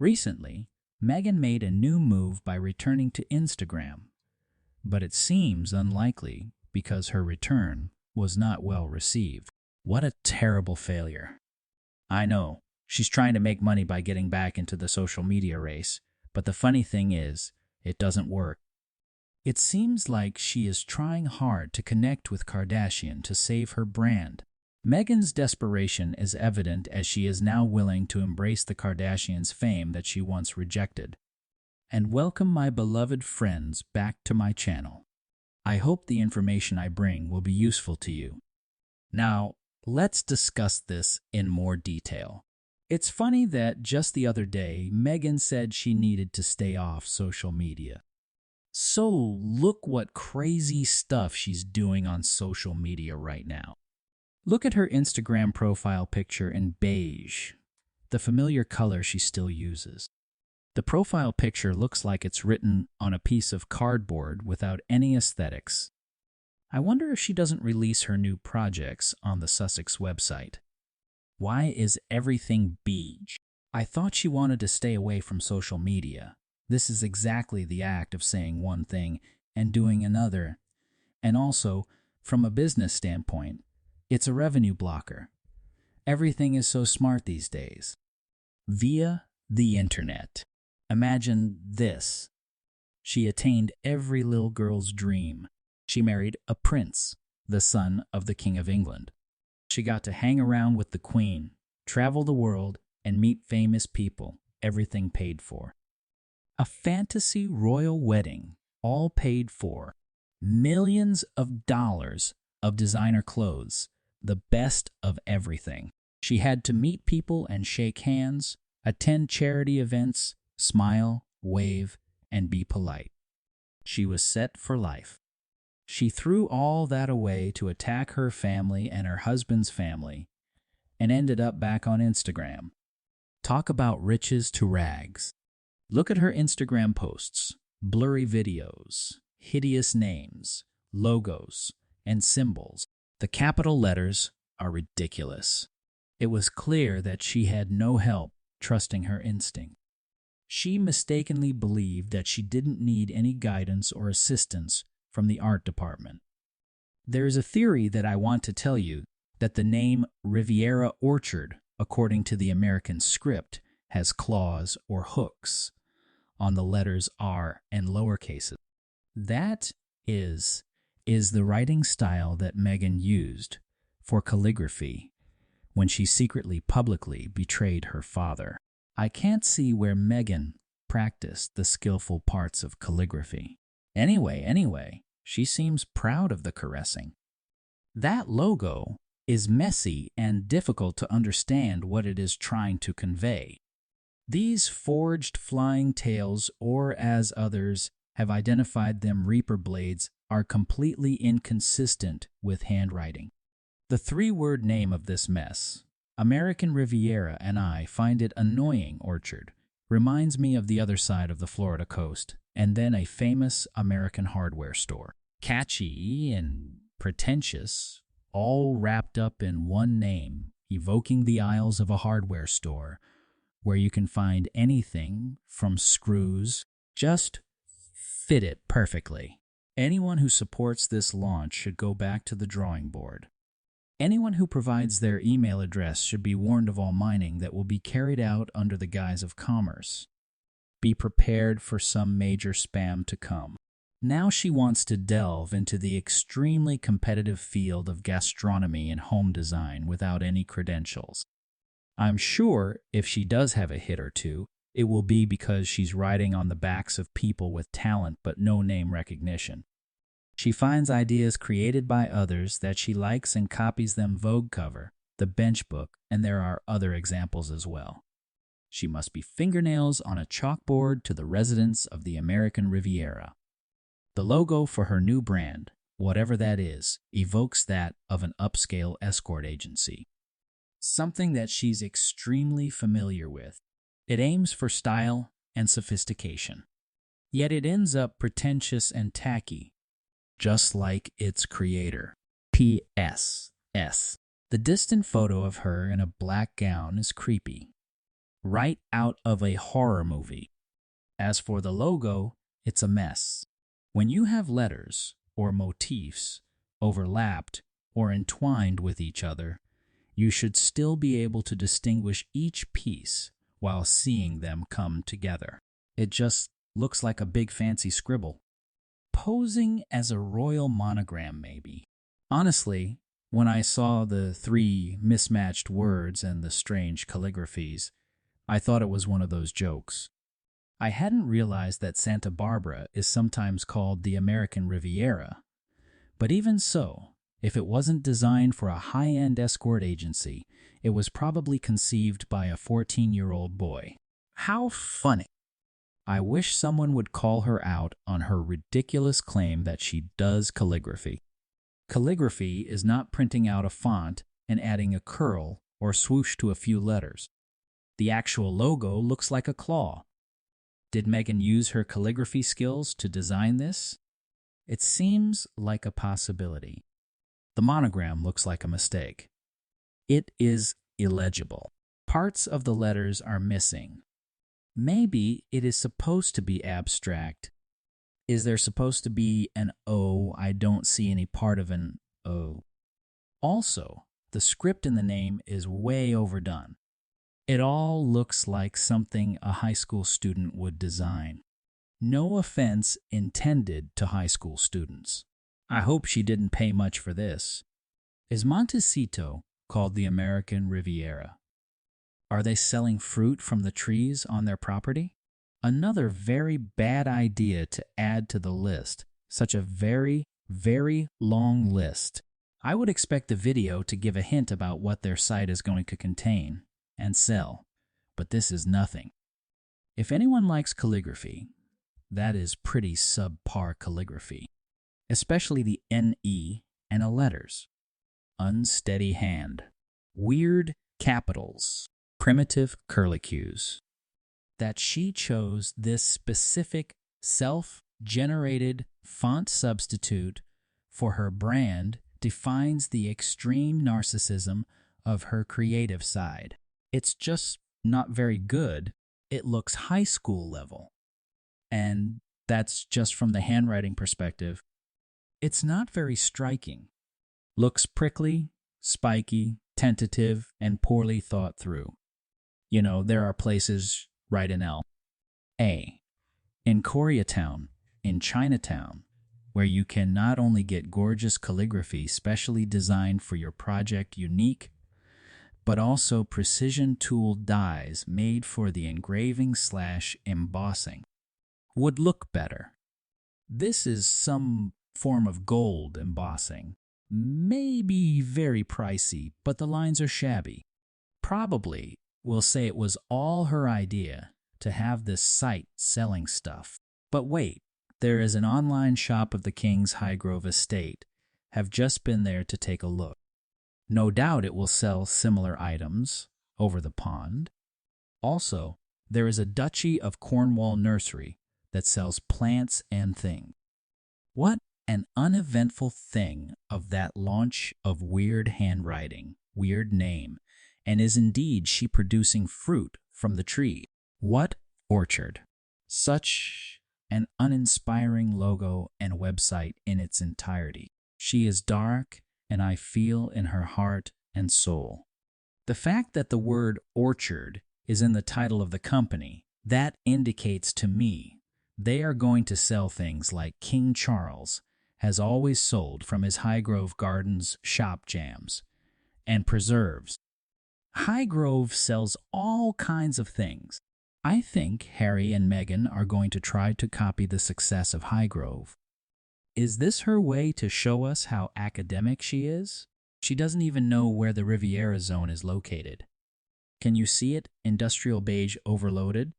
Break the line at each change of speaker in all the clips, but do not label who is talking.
Recently, Meghan made a new move by returning to Instagram, but it seems unlikely because her return was not well received. What a terrible failure. I know, she's trying to make money by getting back into the social media race, but the funny thing is, it doesn't work. It seems like she is trying hard to connect with Kardashian to save her brand. Meghan's desperation is evident as she is now willing to embrace the Kardashians' fame that she once rejected. And welcome my beloved friends back to my channel. I hope the information I bring will be useful to you. Now, let's discuss this in more detail. It's funny that just the other day, Meghan said she needed to stay off social media. So look what crazy stuff she's doing on social media right now. Look at her Instagram profile picture in beige, the familiar color she still uses. The profile picture looks like it's written on a piece of cardboard without any aesthetics. I wonder if she doesn't release her new projects on the Sussex website. Why is everything beige? I thought she wanted to stay away from social media. This is exactly the act of saying one thing and doing another. And also, from a business standpoint, it's a revenue blocker. Everything is so smart these days. Via the internet. Imagine this. She attained every little girl's dream. She married a prince, the son of the King of England. She got to hang around with the Queen, travel the world, and meet famous people, everything paid for. A fantasy royal wedding, all paid for. Millions of dollars of designer clothes, the best of everything. She had to meet people and shake hands, attend charity events, smile, wave, and be polite. She was set for life. She threw all that away to attack her family and her husband's family and ended up back on Instagram. Talk about riches to rags. Look at her Instagram posts, blurry videos, hideous names, logos, and symbols. The capital letters are ridiculous. It was clear that she had no help trusting her instinct. She mistakenly believed that she didn't need any guidance or assistance from the art department. There is a theory that I want to tell you that the name Riviera Orchard, according to the American script, has claws or hooks on the letters R and lowercases. That is the writing style that Meghan used for calligraphy when she secretly publicly betrayed her father. I can't see where Meghan practiced the skillful parts of calligraphy. Anyway, she seems proud of the caressing. That logo is messy and difficult to understand what it is trying to convey. These forged flying tails, or as others have identified them, reaper blades, are completely inconsistent with handwriting. The three-word name of this mess, American Riviera, and I find it annoying orchard, reminds me of the other side of the Florida coast, and then a famous American hardware store. Catchy and pretentious, all wrapped up in one name, evoking the aisles of a hardware store, where you can find anything from screws. Just fit it perfectly. Anyone who supports this launch should go back to the drawing board. Anyone who provides their email address should be warned of all mining that will be carried out under the guise of commerce. Be prepared for some major spam to come. Now she wants to delve into the extremely competitive field of gastronomy and home design without any credentials. I'm sure if she does have a hit or two, it will be because she's riding on the backs of people with talent but no name recognition. She finds ideas created by others that she likes and copies them. Vogue cover, the bench book, and there are other examples as well. She must be fingernails on a chalkboard to the residents of the American Riviera. The logo for her new brand, whatever that is, evokes that of an upscale escort agency. Something that she's extremely familiar with. It aims for style and sophistication. Yet it ends up pretentious and tacky, just like its creator. P.S. The distant photo of her in a black gown is creepy. right out of a horror movie. As for the logo, it's a mess. When you have letters or motifs overlapped or entwined with each other, you should still be able to distinguish each piece while seeing them come together. It just looks like a big fancy scribble. Posing as a royal monogram, maybe. Honestly, when I saw the 3 mismatched words and the strange calligraphies, I thought it was one of those jokes. I hadn't realized that Santa Barbara is sometimes called the American Riviera. But even so, if it wasn't designed for a high-end escort agency, it was probably conceived by a 14-year-old boy. How funny! I wish someone would call her out on her ridiculous claim that she does calligraphy. Calligraphy is not printing out a font and adding a curl or swoosh to a few letters. The actual logo looks like a claw. Did Meghan use her calligraphy skills to design this? It seems like a possibility. The monogram looks like a mistake. It is illegible. Parts of the letters are missing. Maybe it is supposed to be abstract. Is there supposed to be an O? I don't see any part of an O. Also, the script in the name is way overdone. It all looks like something a high school student would design. No offense intended to high school students. I hope she didn't pay much for this. Is Montecito called the American Riviera? Are they selling fruit from the trees on their property? Another very bad idea to add to the list. Such a very, very long list. I would expect the video to give a hint about what their site is going to contain and sell, but this is nothing. If anyone likes calligraphy, that is pretty subpar calligraphy, especially the NE and the letters. Unsteady hand, weird capitals, primitive curlicues. That she chose this specific self-generated font substitute for her brand defines the extreme narcissism of her creative side. It's just not very good. It looks high school level. And that's just from the handwriting perspective. It's not very striking. Looks prickly, spiky, tentative, and poorly thought through. You know, there are places right in L.A., in Koreatown, in Chinatown, where you can not only get gorgeous calligraphy specially designed for your project unique, but also precision-tooled dies made for the engraving/embossing. Would look better. This is some form of gold embossing. Maybe very pricey, but the lines are shabby. Probably will say it was all her idea to have this site selling stuff. But wait, there is an online shop of the King's Highgrove estate. Have just been there to take a look. No doubt it will sell similar items over the pond. Also, there is a Duchy of Cornwall nursery that sells plants and things. What an uneventful thing of that launch of weird handwriting, weird name, and is indeed she producing fruit from the tree? What orchard? Such an uninspiring logo and website in its entirety. She is dark, and I feel in her heart and soul. The fact that the word orchard is in the title of the company, that indicates to me they are going to sell things like King Charles has always sold from his Highgrove Gardens shop jams and preserves. Highgrove sells all kinds of things. I think Harry and Meghan are going to try to copy the success of Highgrove. Is this her way to show us how academic she is? She doesn't even know where the Riviera Zone is located. Can you see it? Industrial beige overloaded?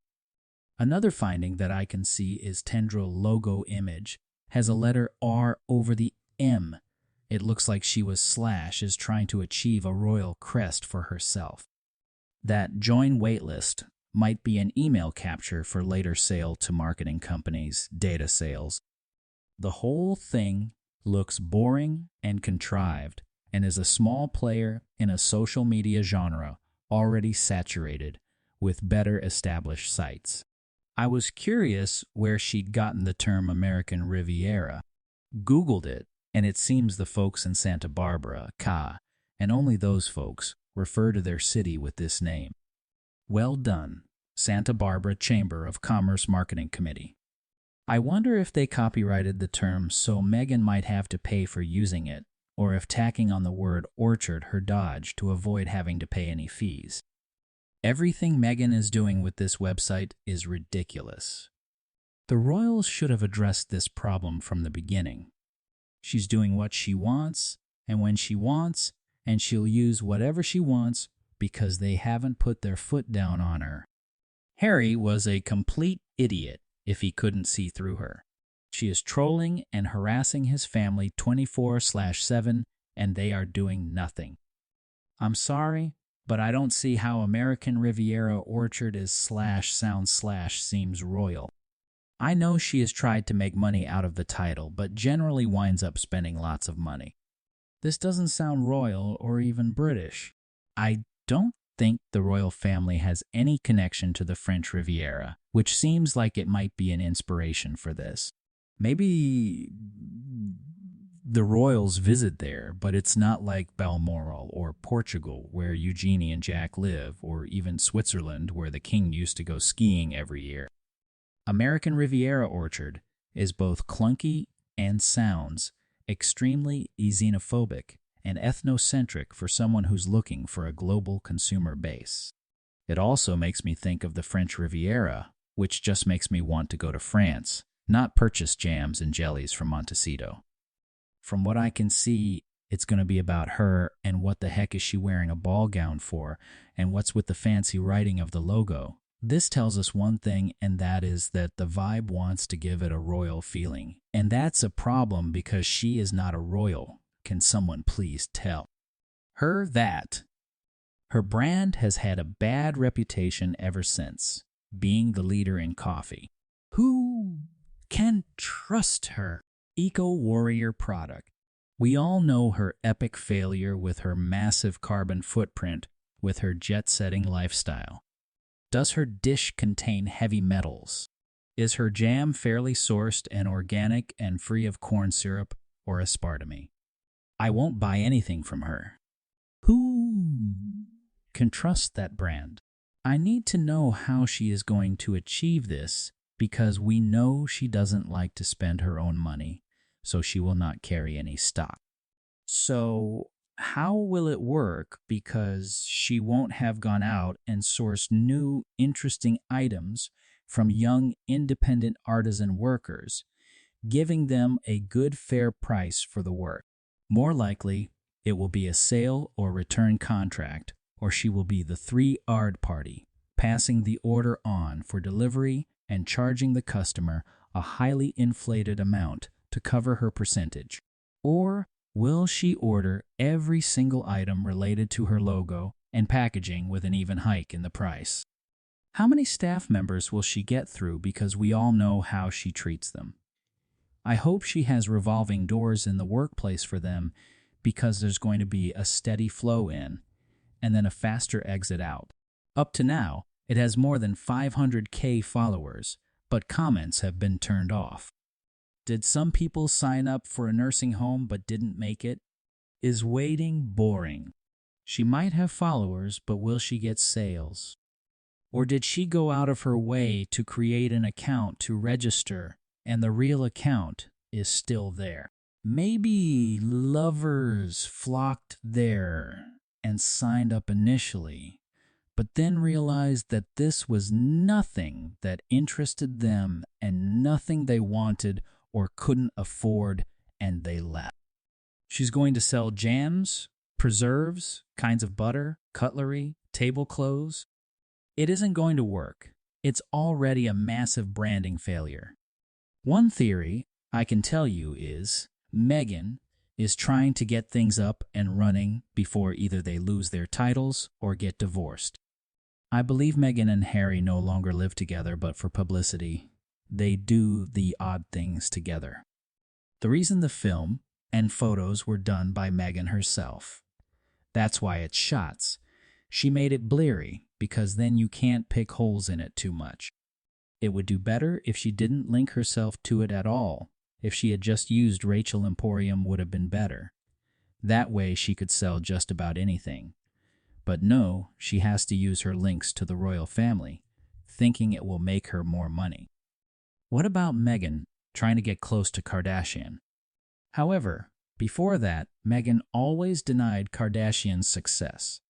Another finding that I can see is tendril logo image has a letter R over the M. It looks like she was is trying to achieve a royal crest for herself. That join waitlist might be an email capture for later sale to marketing companies, data sales. The whole thing looks boring and contrived and is a small player in a social media genre already saturated with better established sites. I was curious where she'd gotten the term American Riviera. Googled it, and it seems the folks in Santa Barbara, and only those folks, refer to their city with this name. Well done, Santa Barbara Chamber of Commerce Marketing Committee. I wonder if they copyrighted the term so Meghan might have to pay for using it, or if tacking on the word orchard her dodge to avoid having to pay any fees. Everything Meghan is doing with this website is ridiculous. The royals should have addressed this problem from the beginning. She's doing what she wants, and when she wants, and she'll use whatever she wants because they haven't put their foot down on her. Harry was a complete idiot if he couldn't see through her. She is trolling and harassing his family 24/7, and they are doing nothing. I'm sorry, but I don't see how American Riviera Orchard is /seems royal. I know she has tried to make money out of the title, but generally winds up spending lots of money. This doesn't sound royal or even British. I don't think the royal family has any connection to the French Riviera, which seems like it might be an inspiration for this. Maybe the royals visit there, but it's not like Balmoral or Portugal, where Eugenie and Jack live, or even Switzerland, where the king used to go skiing every year. American Riviera Orchard is both clunky and sounds extremely xenophobic and ethnocentric for someone who's looking for a global consumer base. It also makes me think of the French Riviera, which just makes me want to go to France, not purchase jams and jellies from Montecito. From what I can see, it's going to be about her and what the heck is she wearing a ball gown for, and what's with the fancy writing of the logo. This tells us one thing, and that is that the vibe wants to give it a royal feeling. And that's a problem because she is not a royal. Can someone please tell her that? Her brand has had a bad reputation ever since, being the leader in coffee. Who can trust her? Eco-warrior product. We all know her epic failure with her massive carbon footprint with her jet-setting lifestyle. Does her dish contain heavy metals? Is her jam fairly sourced and organic and free of corn syrup or aspartame? I won't buy anything from her. Who can trust that brand? I need to know how she is going to achieve this because we know she doesn't like to spend her own money, so she will not carry any stock. So how will it work? Because she won't have gone out and sourced new, interesting items from young, independent artisan workers, giving them a good, fair price for the work. More likely, it will be a sale or return contract, or she will be the 3-R'd party, passing the order on for delivery and charging the customer a highly inflated amount to cover her percentage. Or will she order every single item related to her logo and packaging with an even hike in the price? How many staff members will she get through because we all know how she treats them? I hope she has revolving doors in the workplace for them because there's going to be a steady flow in and then a faster exit out. Up to now, it has more than 500K followers, but comments have been turned off. Did some people sign up for a nursing home but didn't make it? Is waiting boring? She might have followers, but will she get sales? Or did she go out of her way to create an account to register, and the real account is still there? Maybe lovers flocked there and signed up initially, but then realized that this was nothing that interested them and nothing they wanted or couldn't afford, and they left. She's going to sell jams, preserves, kinds of butter, cutlery, tablecloths. It isn't going to work. It's already a massive branding failure. One theory I can tell you is Meghan is trying to get things up and running before either they lose their titles or get divorced. I believe Meghan and Harry no longer live together, but for publicity, they do the odd things together. The reason the film and photos were done by Meghan herself. That's why it's shots. She made it bleary because then you can't pick holes in it too much. It would do better if she didn't link herself to it at all. If she had just used Rachel Emporium would have been better. That way she could sell just about anything. But no, she has to use her links to the royal family, thinking it will make her more money. What about Meghan trying to get close to Kardashian? However, before that, Meghan always denied Kardashian's success.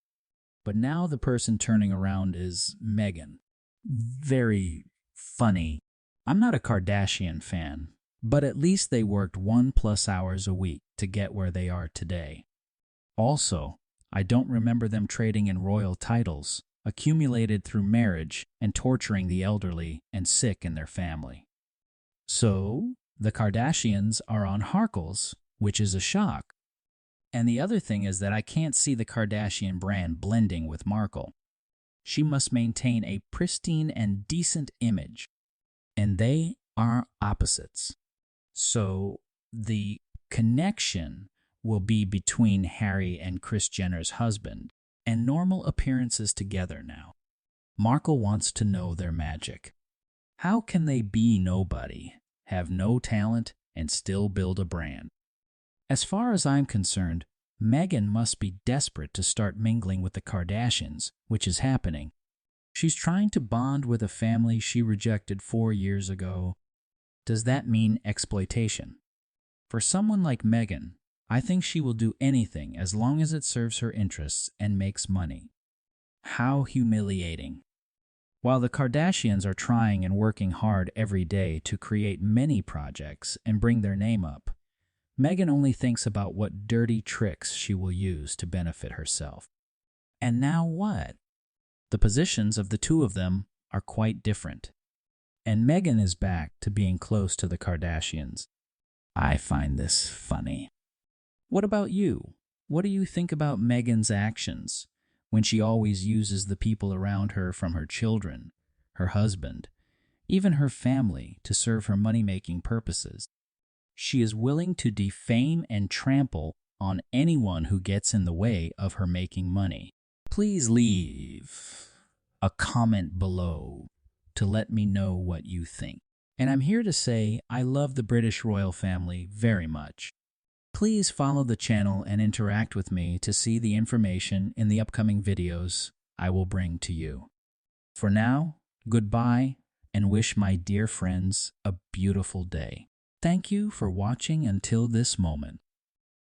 But now the person turning around is Meghan. Very funny. I'm not a Kardashian fan, but at least they worked 1+ hours a week to get where they are today. Also, I don't remember them trading in royal titles, accumulated through marriage and torturing the elderly and sick in their family. So, the Kardashians are on Harkles, which is a shock. And the other thing is that I can't see the Kardashian brand blending with Markle. She must maintain a pristine and decent image, and they are opposites. So the connection will be between Harry and Kris Jenner's husband, and normal appearances together now. Markle wants to know their magic. How can they be nobody, have no talent, and still build a brand? As far as I'm concerned, Meghan must be desperate to start mingling with the Kardashians, which is happening. She's trying to bond with a family she rejected 4 years ago. Does that mean exploitation? For someone like Meghan, I think she will do anything as long as it serves her interests and makes money. How humiliating. While the Kardashians are trying and working hard every day to create many projects and bring their name up, Meghan only thinks about what dirty tricks she will use to benefit herself. And now what? The positions of the two of them are quite different. And Meghan is back to being close to the Kardashians. I find this funny. What about you? What do you think about Meghan's actions when she always uses the people around her, from her children, her husband, even her family, to serve her money-making purposes? She is willing to defame and trample on anyone who gets in the way of her making money. Please leave a comment below to let me know what you think. And I'm here to say I love the British royal family very much. Please follow the channel and interact with me to see the information in the upcoming videos I will bring to you. For now, goodbye, and wish my dear friends a beautiful day. Thank you for watching until this moment.